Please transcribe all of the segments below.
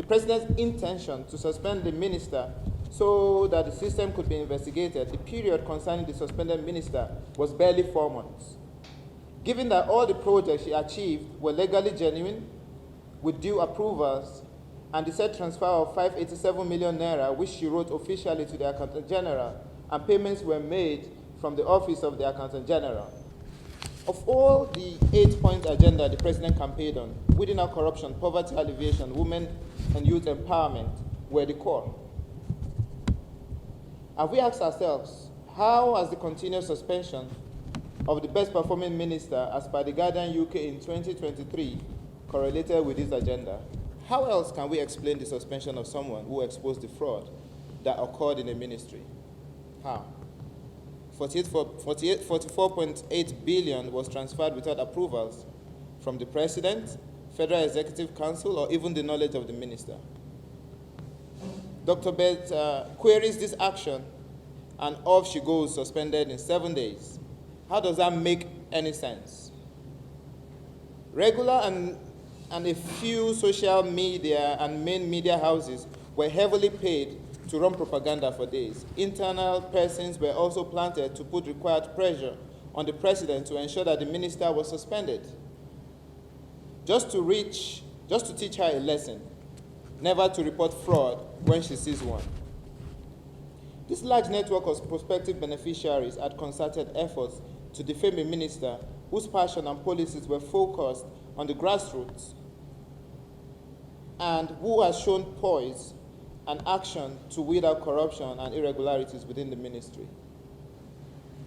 president's intention to suspend the minister so that the system could be investigated, the period concerning the suspended minister was barely 4 months. Given that all the projects she achieved were legally genuine, with due approvals, and the said transfer of 587 million naira, which she wrote officially to the Accountant General, and payments were made from the office of the Accountant General. Of all the 8-point agenda the president campaigned on, weeding out corruption, poverty alleviation, women and youth empowerment were the core. Have we asked ourselves, how has the continuous suspension of the best performing minister as per the Guardian UK in 2023 correlated with this agenda? How else can we explain the suspension of someone who exposed the fraud that occurred in a ministry? How? 44.8 billion was transferred without approvals from the President, Federal Executive Council, or even the knowledge of the minister. Dr. Betta queries this action, and off she goes, suspended in 7 days. How does that make any sense? Regular and a few social media and main media houses were heavily paid to run propaganda for days. Internal persons were also planted to put required pressure on the president to ensure that the minister was suspended. Just to teach her a lesson, never to report fraud when she sees one. This large network of prospective beneficiaries had concerted efforts to defame a minister whose passion and policies were focused on the grassroots and who has shown poise and action to weed out corruption and irregularities within the ministry.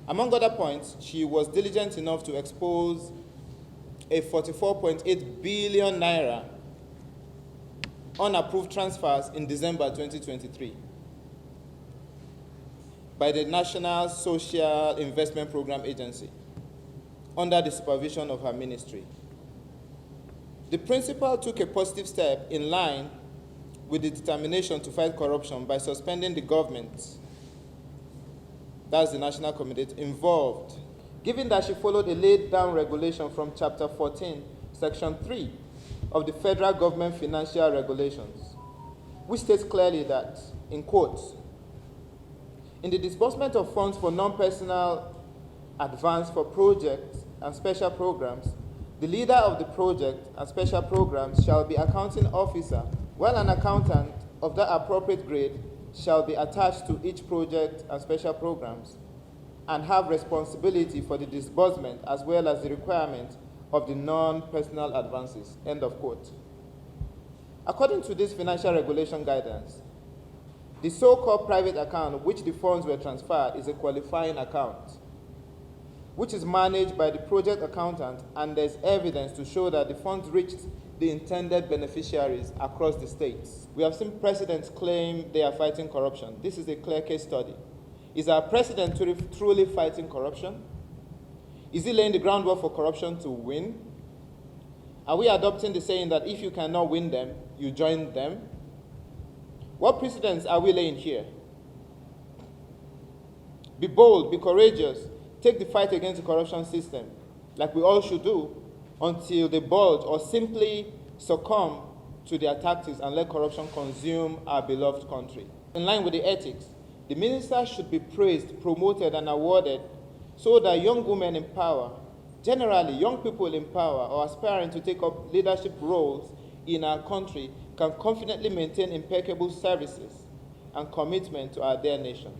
Among other points, she was diligent enough to expose a 44.8 billion naira unapproved transfers in December 2023 by the National Social Investment Program Agency under the supervision of her ministry. The principal took a positive step in line with the determination to fight corruption by suspending the government, that's the National Committee, involved, given that she followed a laid-down regulation from Chapter 14, Section 3 of the Federal Government Financial Regulations, which states clearly that, in quotes, in the disbursement of funds for non-personal advance for projects and special programs, the leader of the project and special programs shall be accounting officer, while an accountant of that appropriate grade shall be attached to each project and special programs and have responsibility for the disbursement as well as the requirement of the non-personal advances, end of quote. According to this financial regulation guidance, the so-called private account which the funds were transferred is a qualifying account, which is managed by the project accountant, and there's evidence to show that the funds reached the intended beneficiaries across the states. We have seen presidents claim they are fighting corruption. This is a clear case study. Is our president truly fighting corruption? Is he laying the groundwork for corruption to win? Are we adopting the saying that if you cannot win them, you join them? What precedents are we laying here? Be bold, be courageous, take the fight against the corruption system, like we all should do, until they bulge or simply succumb to their tactics and let corruption consume our beloved country. In line with the ethics, the minister should be praised, promoted, and awarded so that young women in power, generally young people in power or aspiring to take up leadership roles in our country, can confidently maintain impeccable services and commitment to our dear nation.